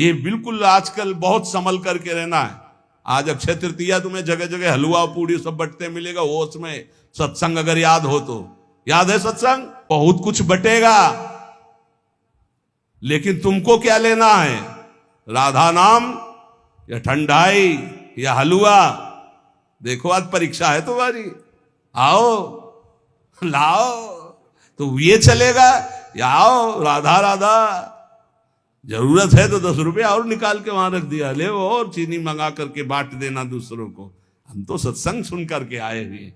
ये बिल्कुल आजकल बहुत संभल करके रहना है। आज अक्षय तृतीया तुम्हें जगह जगह हलवा पूड़ी सब बटते मिलेगा, वो उसमें सत्संग अगर याद हो तो। याद है सत्संग? बहुत कुछ बटेगा, लेकिन तुमको क्या लेना है? राधा नाम या ठंडाई या हलवा? देखो आज परीक्षा है तुम्हारी, आओ लाओ। तो ये चलेगा या आओ राधा राधा। जरूरत है तो 10 रुपये और निकाल के वहां रख दिया, ले वो और चीनी मंगा करके बांट देना दूसरों को। हम तो सत्संग सुन करके आए हुए।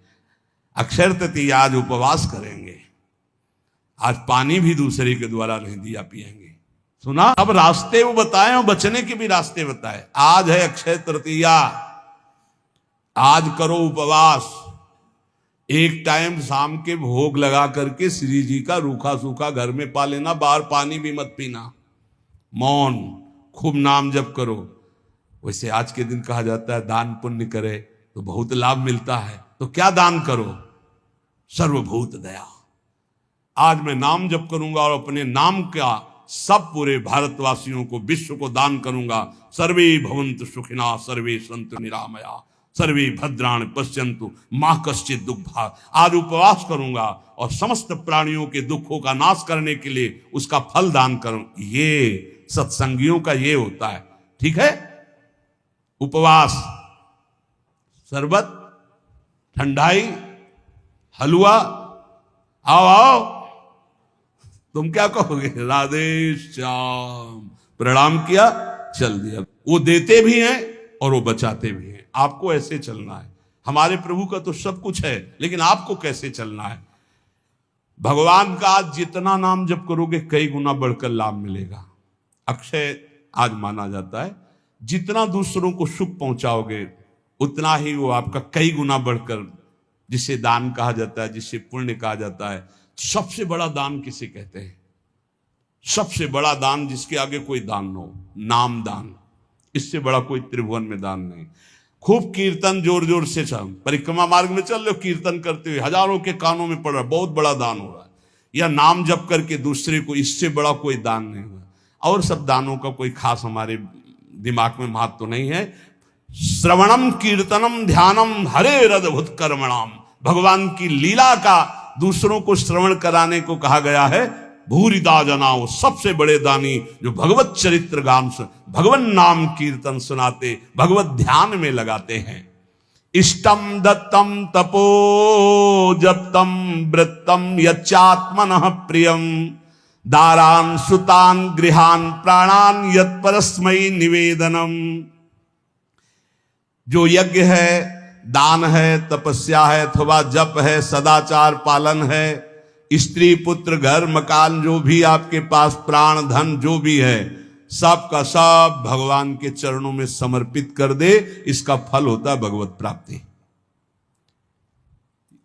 अक्षय तृतीया आज उपवास करेंगे, आज पानी भी दूसरे के द्वारा नहीं दिया पिएंगे। सुना? अब रास्ते वो बताए और बचने के भी रास्ते बताए। आज है अक्षय तृतीया, आज करो उपवास। एक टाइम शाम के भोग लगा करके श्री जी का रूखा सूखा घर में पा लेना, बाहर पानी भी मत पीना। मौन, खूब नाम जप करो। वैसे आज के दिन कहा जाता है दान पुण्य करे तो बहुत लाभ मिलता है। तो क्या दान करो? सर्वभूत दया। आज मैं नाम जप करूंगा और अपने नाम का सब पूरे भारतवासियों को, विश्व को दान करूंगा। सर्वे भवन्तु सुखिनः, सर्वे सन्तु निरामया, सर्वे भद्राणि पश्यन्तु मा कश्चित् दुःखभाग्। आज उपवास करूंगा और समस्त प्राणियों के दुखों का नाश करने के लिए उसका फल दान करूं। ये सत्संगियों का ये होता है, ठीक है? उपवास, शरबत, ठंडाई, हलवा, आओ आओ। तुम क्या कहोगे? राधे श्याम, प्रणाम किया, चल दिया। वो देते भी हैं और वो बचाते भी हैं। आपको ऐसे चलना है। हमारे प्रभु का तो सब कुछ है, लेकिन आपको कैसे चलना है? भगवान का आज जितना नाम जप करोगे कई गुना बढ़कर लाभ मिलेगा। अक्षय आज माना जाता है, जितना दूसरों को सुख पहुंचाओगे उतना ही वो आपका कई गुना बढ़कर, जिसे दान कहा जाता है, जिसे पुण्य कहा जाता है। सबसे बड़ा दान किसे कहते हैं? सबसे बड़ा दान जिसके आगे कोई दान न हो, नाम दान। इससे बड़ा कोई त्रिभुवन में दान नहीं। खूब कीर्तन जोर जोर से चल, परिक्रमा मार्ग में चल रहे हो, कीर्तन करते हुए हजारों के कानों में पड़ रहा है, बहुत बड़ा दान हो रहा है। या नाम जप करके दूसरे को, इससे बड़ा कोई दान नहीं हुआ। और सब दानों का कोई खास हमारे दिमाग में महत्व तो नहीं है। श्रवणम कीर्तनम ध्यानम हरे रदभुत कर्मणाम। भगवान की लीला का दूसरों को श्रवण कराने को कहा गया है। भूरिदा जनाओ, सबसे बड़े दानी जो भगवत चरित्र गान सुन, भगवन नाम कीर्तन सुनाते, भगवत ध्यान में लगाते हैं। इष्टम दत्तम तपो जप्तम वृत्तम यच्चात्मनः प्रियम दारान सुतान गृहान प्राणान यत्परस्मै निवेदनम। जो यज्ञ है, दान है, तपस्या है, अथवा जप है, सदाचार पालन है, स्त्री पुत्र घर मकान जो भी आपके पास, प्राण धन जो भी है, सब का सब भगवान के चरणों में समर्पित कर दे, इसका फल होता है भगवत प्राप्ति।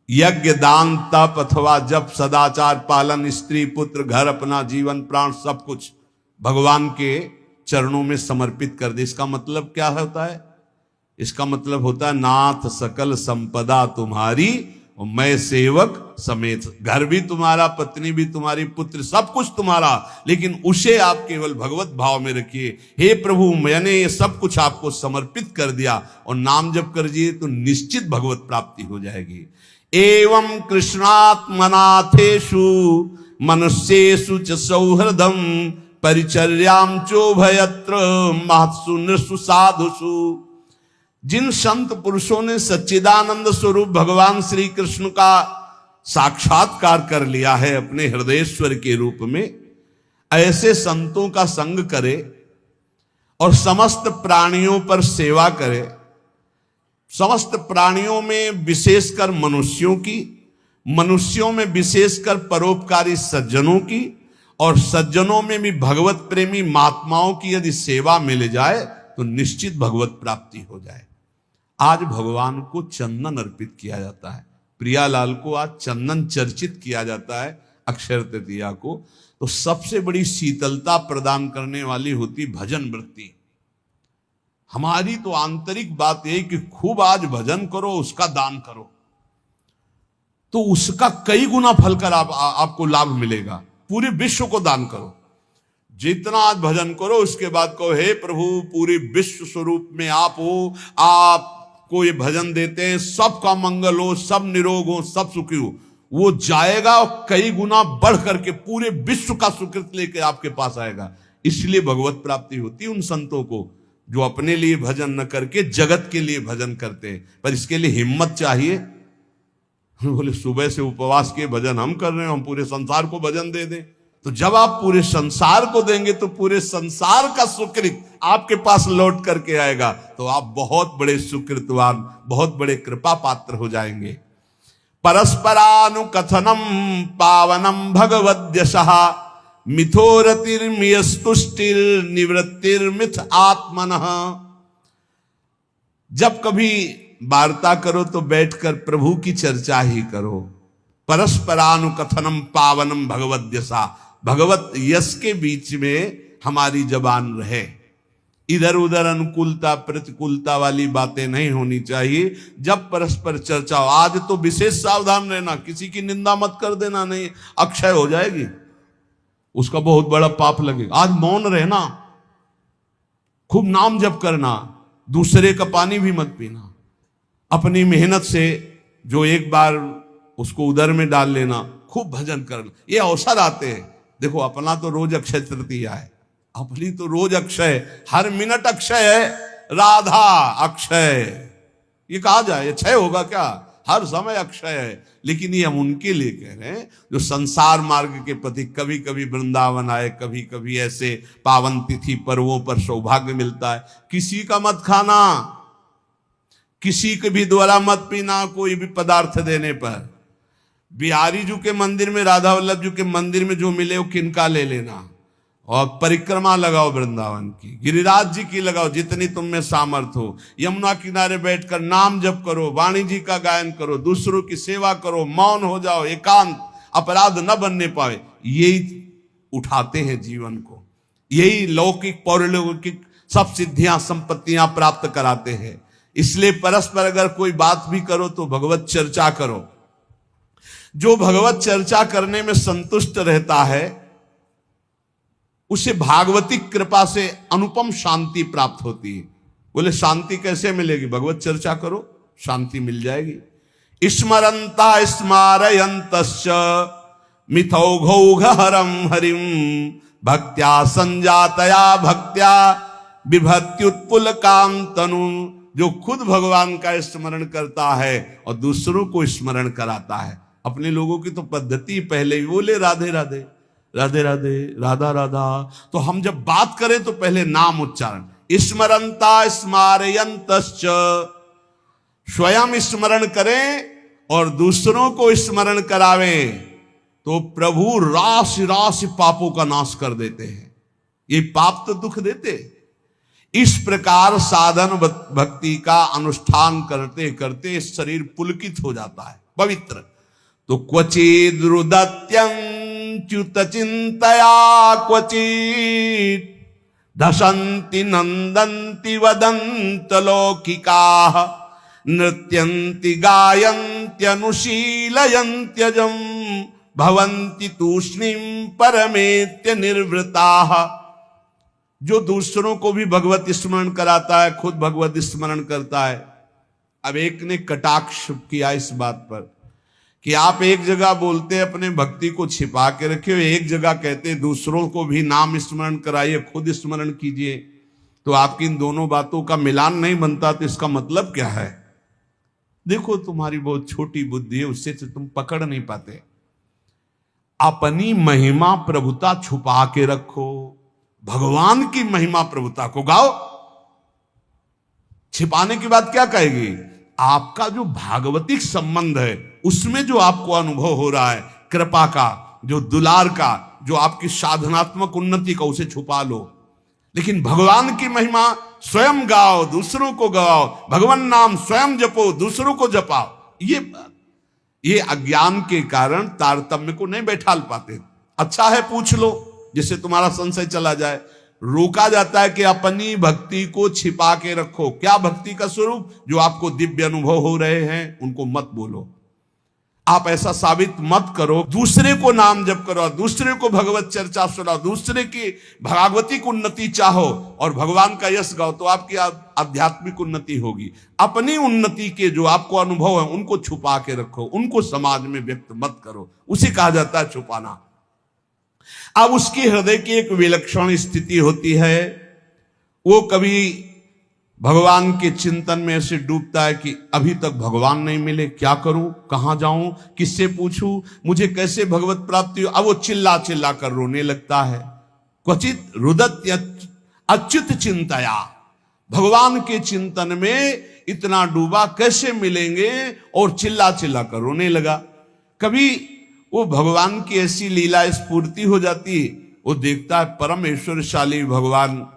यज्ञ, दान, तप अथवा जप, सदाचार पालन, स्त्री पुत्र घर, अपना जीवन प्राण सब कुछ भगवान के चरणों में समर्पित कर दे। इसका मतलब क्या होता है? इसका मतलब होता है नाथ सकल संपदा तुम्हारी और मैं सेवक समेत। घर भी तुम्हारा, पत्नी भी तुम्हारी, पुत्र सब कुछ तुम्हारा, लेकिन उसे आप केवल भगवत भाव में रखिए। हे प्रभु, मैंने ये सब कुछ आपको समर्पित कर दिया और नाम जप कर दिए तो निश्चित भगवत प्राप्ति हो जाएगी। एवं कृष्णात्मनाथेषु मनुष्येषु च सौहृदम परिचर्याम चोभयत्र महत्सु नृषु साधुषु। जिन संत पुरुषों ने सच्चिदानंद स्वरूप भगवान श्री कृष्ण का साक्षात्कार कर लिया है अपने हृदयेश्वर के रूप में, ऐसे संतों का संग करे और समस्त प्राणियों पर सेवा करे। समस्त प्राणियों में विशेषकर मनुष्यों की, मनुष्यों में विशेषकर परोपकारी सज्जनों की, और सज्जनों में भी भगवत प्रेमी महात्माओं की यदि सेवा मिल जाए तो निश्चित भगवत प्राप्ति हो जाए। आज भगवान को चंदन अर्पित किया जाता है। प्रियालाल को आज चंदन चर्चित किया जाता है अक्षय तृतीया को। तो सबसे बड़ी शीतलता प्रदान करने वाली होती भजन वृत्ति। हमारी तो आंतरिक बात यह कि खूब आज भजन करो, उसका दान करो, तो उसका कई गुना फल कर आपको लाभ मिलेगा। पूरे विश्व को दान करो। जितना आज भजन करो उसके बाद कहो हे प्रभु पूरे विश्व स्वरूप में आप हो, आपको ये भजन देते हैं, सबका मंगल हो, सब निरोग हो, सब सुखी हो। वो जाएगा और कई गुना बढ़ करके पूरे विश्व का सुकृत लेके आपके पास आएगा। इसलिए भगवत प्राप्ति होती है उन संतों को जो अपने लिए भजन न करके जगत के लिए भजन करते हैं। पर इसके लिए हिम्मत चाहिए। बोले सुबह से उपवास के भजन हम कर रहे हैं, हम पूरे संसार को भजन दे दें। तो जब आप पूरे संसार को देंगे तो पूरे संसार का सुकृत आपके पास लौट करके आएगा, तो आप बहुत बड़े सुकृतवान, बहुत बड़े कृपा पात्र हो जाएंगे। परस्परानुकथनम पावनम भगवद्यशः मिथोरतिर्मियस्तुष्टिर निवृत्तिर्मिथ आत्मनः। जब कभी वार्ता करो तो बैठकर प्रभु की चर्चा ही करो। परस्परानुकथनम पावनम भगवद्यशा, भगवत यश के बीच में हमारी जबान रहे। इधर उधर अनुकूलता प्रतिकूलता वाली बातें नहीं होनी चाहिए। जब परस्पर चर्चा हो, आज तो विशेष सावधान रहना, किसी की निंदा मत कर देना, नहीं अक्षय हो जाएगी, उसका बहुत बड़ा पाप लगेगा। आज मौन रहना, खूब नाम जप करना, दूसरे का पानी भी मत पीना, अपनी मेहनत से जो एक बार उसको उदर में डाल लेना, खूब भजन करना, ये अवसर आते हैं। देखो अपना तो रोज अक्षय तृतीया है, अपनी तो रोज अक्षय, हर मिनट अक्षय है, राधा अक्षय, ये कहा जाए ये क्षय होगा क्या? हर समय अक्षय है। लेकिन ये हम उनके लिए कह रहे हैं जो संसार मार्ग के प्रति कभी कभी वृंदावन आए, कभी कभी ऐसे पावन तिथि पर्वों पर सौभाग्य मिलता है। किसी का मत खाना, किसी के भी द्वारा मत पीना, कोई भी पदार्थ देने पर। बिहारी जी के मंदिर में, राधा वल्लभ जी के मंदिर में जो मिले वो किनका ले लेना, और परिक्रमा लगाओ वृंदावन की, गिरिराज जी की लगाओ, जितनी तुम में सामर्थ हो। यमुना किनारे बैठकर नाम जप करो, वाणी जी का गायन करो, दूसरों की सेवा करो, मौन हो जाओ, एकांत, अपराध न बनने पाए। यही उठाते हैं जीवन को, यही लौकिक पौरलौकिक सब सिद्धियां संपत्तियां प्राप्त कराते हैं। इसलिए परस्पर अगर कोई बात भी करो तो भगवत चर्चा करो। जो भगवत चर्चा करने में संतुष्ट रहता है उसे भागवतिक कृपा से अनुपम शांति प्राप्त होती है। बोले शांति कैसे मिलेगी? भगवत चर्चा करो, शांति मिल जाएगी। स्मरंता स्मारयन्तश्च मिथौघौघहरं हरिं भक्त्या संजातया भक्त्या बिभत्युत्पुलकां तनु। जो खुद भगवान का स्मरण करता है और दूसरों को स्मरण कराता है। अपने लोगों की तो पद्धति पहले ही बोले राधे राधे, राधे राधे, राधा राधा। तो हम जब बात करें तो पहले नाम उच्चारण। स्मरंता स्मारयन्तश्च, स्वयं स्मरण करें और दूसरों को स्मरण करावें तो प्रभु राशि राशि पापों का नाश कर देते हैं। ये पाप तो दुख देते। इस प्रकार साधन भक्ति का अनुष्ठान करते करते शरीर पुलकित हो जाता है, पवित्र। तो क्वचिद्रुदत्यंच्युत चिंतया क्वचित् धसन्ति नंदन्ति वदन्त लौकिकाः नृत्यन्ति गायन्त्यनुशीलयन्त्यजं भवन्ति तूष्णीं परमेत्य निर्वृताः। जो दूसरों को भी भगवत स्मरण कराता है, खुद भगवत स्मरण करता है। अब एक ने कटाक्ष किया इस बात पर कि आप एक जगह बोलते अपने भक्ति को छिपा के रखे हो, एक जगह कहते दूसरों को भी नाम स्मरण कराइए, खुद स्मरण कीजिए। तो आपकी इन दोनों बातों का मिलान नहीं बनता, तो इसका मतलब क्या है? देखो तुम्हारी बहुत छोटी बुद्धि है, उससे तुम पकड़ नहीं पाते। अपनी महिमा प्रभुता छुपा के रखो, भगवान की महिमा प्रभुता को गाओ। छिपाने की बात क्या कहेगी? आपका जो भागवतिक संबंध है उसमें जो आपको अनुभव हो रहा है, कृपा का, जो दुलार का, जो आपकी साधनात्मक उन्नति का, उसे छुपा लो। लेकिन भगवान की महिमा स्वयं गाओ, दूसरों को गाओ, भगवान नाम स्वयं जपो, दूसरों को जपाओ। ये अज्ञान के कारण तारतम्य को नहीं बैठाल पाते। अच्छा है पूछ लो जिससे तुम्हारा संशय चला जाए। रोका जाता है कि अपनी भक्ति को छिपा के रखो। क्या भक्ति का स्वरूप? जो आपको दिव्य अनुभव हो रहे हैं उनको मत बोलो। आप ऐसा साबित मत करो। दूसरे को नाम जप करो, दूसरे को भगवत चर्चा सुनाओ, दूसरे की भागवतिक उन्नति चाहो और भगवान का यश गाओ, तो आपकी आध्यात्मिक उन्नति होगी। अपनी उन्नति के जो आपको अनुभव है उनको छुपा के रखो, उनको समाज में व्यक्त मत करो, उसे कहा जाता है छुपाना। अब उसकी हृदय की एक विलक्षण स्थिति होती है, वो कभी भगवान के चिंतन में ऐसे डूबता है कि अभी तक भगवान नहीं मिले, क्या करूं, कहां जाऊं, किससे पूछूं, मुझे कैसे भगवत प्राप्ति हो। अब वो चिल्ला चिल्ला कर रोने लगता है। क्वचित रुदत्य अच्युत चिंतया, भगवान के चिंतन में इतना डूबा, कैसे मिलेंगे, और चिल्ला चिल्ला कर रोने लगा। कभी वो भगवान की ऐसी लीला स्फूर्ति हो जाती, वो देखता है परम ऐश्वर्यशाली भगवान,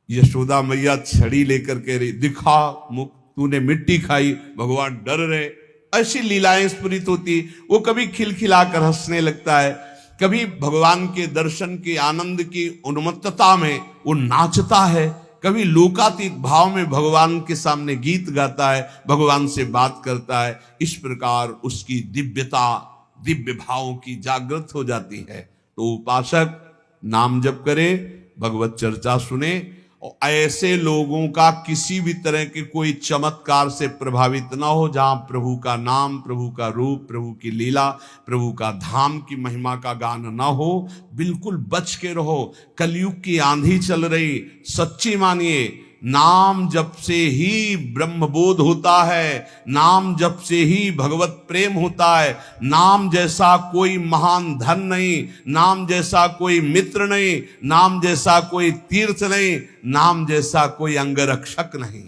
यशोदा मैया छड़ी लेकर के रही, दिखा मुख, तूने मिट्टी खाई, भगवान डर रहे। ऐसी लीलाएं स्फुरित होती। वो कभी खिलखिलाकर हंसने लगता है, कभी भगवान के दर्शन के आनंद की उन्मत्तता में वो नाचता है, कभी लोकातीत भाव में भगवान के सामने गीत गाता है, भगवान से बात करता है। इस प्रकार उसकी दिव्यता, दिव्य भावों की जागृत हो जाती है। तो उपासक नाम जप करे, भगवत चर्चा सुने, और ऐसे लोगों का किसी भी तरह के कोई चमत्कार से प्रभावित ना हो, जहां प्रभु का नाम, प्रभु का रूप, प्रभु की लीला, प्रभु का धाम की महिमा का गान ना हो, बिल्कुल बच के रहो। कलयुग की आंधी चल रही, सच्ची मानिए, नाम जप से ही ब्रह्मबोध होता है, नाम जप से ही भगवत प्रेम होता है। नाम जैसा कोई महान धन नहीं, नाम जैसा कोई मित्र नहीं, नाम जैसा कोई तीर्थ नहीं, नाम जैसा कोई अंगरक्षक नहीं,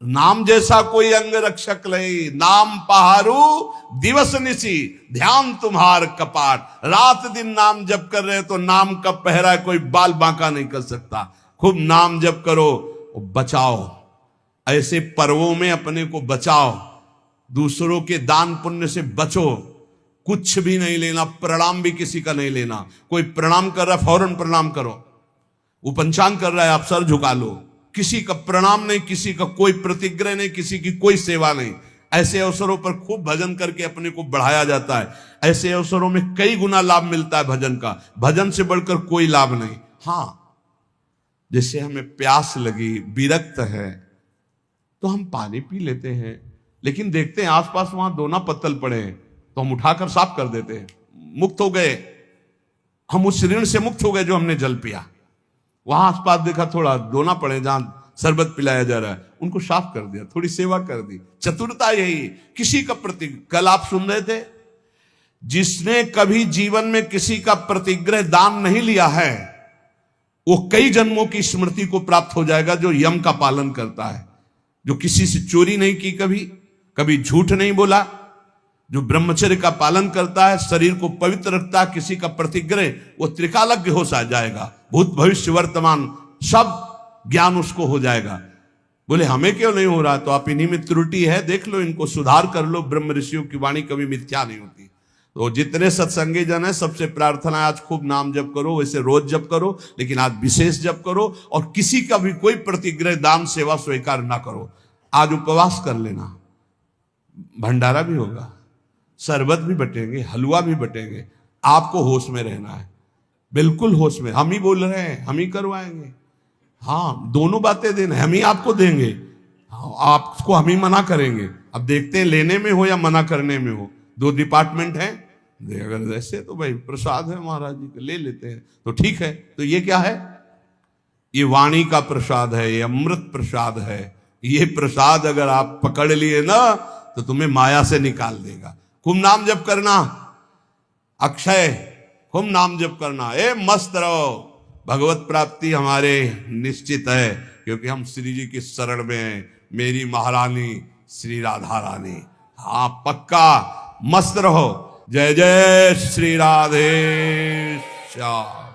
नाम जैसा कोई अंगरक्षक नहीं। नाम पहारू दिवस निशी, ध्यान तुम्हार कपाट। रात दिन नाम जप कर रहे तो नाम का पहरा कोई बाल बांका नहीं कर सकता। खूब नाम जप करो, बचाओ, ऐसे पर्वों में अपने को बचाओ, दूसरों के दान पुण्य से बचो। कुछ भी नहीं लेना, प्रणाम भी किसी का नहीं लेना। कोई प्रणाम कर रहा है फौरन प्रणाम करो, वो पंचांग कर रहा है आप सर झुका लो। किसी का प्रणाम नहीं, किसी का कोई प्रतिग्रह नहीं, किसी की कोई सेवा नहीं। ऐसे अवसरों पर खूब भजन करके अपने को बढ़ाया जाता है। ऐसे अवसरों में कई गुना लाभ मिलता है भजन का, भजन से बढ़कर कोई लाभ नहीं। हाँ, जैसे हमें प्यास लगी, विरक्त है, तो हम पानी पी लेते हैं, लेकिन देखते हैं आसपास वहां दोना पत्तल पड़े हैं तो हम उठाकर साफ कर देते हैं, मुक्त हो गए, हम उस ऋण से मुक्त हो गए जो हमने जल पिया। वहां आसपास देखा थोड़ा दोना पड़े जहां शरबत पिलाया जा रहा है, उनको साफ कर दिया, थोड़ी सेवा कर दी। चतुरता यही। किसी का प्रति, कल आप सुन रहे थे, जिसने कभी जीवन में किसी का प्रतिग्रह दान नहीं लिया है, वो कई जन्मों की स्मृति को प्राप्त हो जाएगा। जो यम का पालन करता है, जो किसी से चोरी नहीं की, कभी झूठ नहीं बोला, जो ब्रह्मचर्य का पालन करता है, शरीर को पवित्र रखता है, किसी का प्रतिग्रह, वो त्रिकालज्ञ हो जाएगा। भूत भविष्य वर्तमान सब ज्ञान उसको हो जाएगा। बोले हमें क्यों नहीं हो रहा? तो आप इन्हीं में त्रुटि है, देख लो, इनको सुधार कर लो। ब्रह्म ऋषियों की वाणी कभी मिथ्या नहीं होती। तो जितने सत्संगी जन है, सबसे प्रार्थना है आज खूब नाम जप करो, वैसे रोज जप करो, लेकिन आज विशेष जप करो, और किसी का भी कोई प्रतिग्रह दान सेवा स्वीकार ना करो। आज उपवास कर लेना, भंडारा भी होगा, शरबत भी बटेंगे, हलवा भी बटेंगे। आपको होश में रहना है, बिल्कुल होश में। हम ही बोल रहे हैं, हम ही करवाएंगे। हाँ, दोनों बातें देना, हम ही आपको देंगे, आपको हम ही मना करेंगे। अब देखते हैं लेने में हो या मना करने में हो, दो डिपार्टमेंट हैं। अगर ऐसे तो भाई प्रसाद है महाराज जी का, ले लेते हैं तो ठीक है। तो ये क्या है? ये वाणी का प्रसाद है, ये अमृत प्रसाद है। ये प्रसाद अगर आप पकड़ लिए ना तो तुम्हें माया से निकाल देगा। खूब नाम जप करना, अक्षय, खूब नाम जप करना, मस्त रहो। भगवत प्राप्ति हमारे निश्चित है, क्योंकि हम श्री जी की शरण में हैं। मेरी महारानी श्री राधा रानी। हाँ, पक्का मस्त रहो। जय जय श्री राधे श्याम।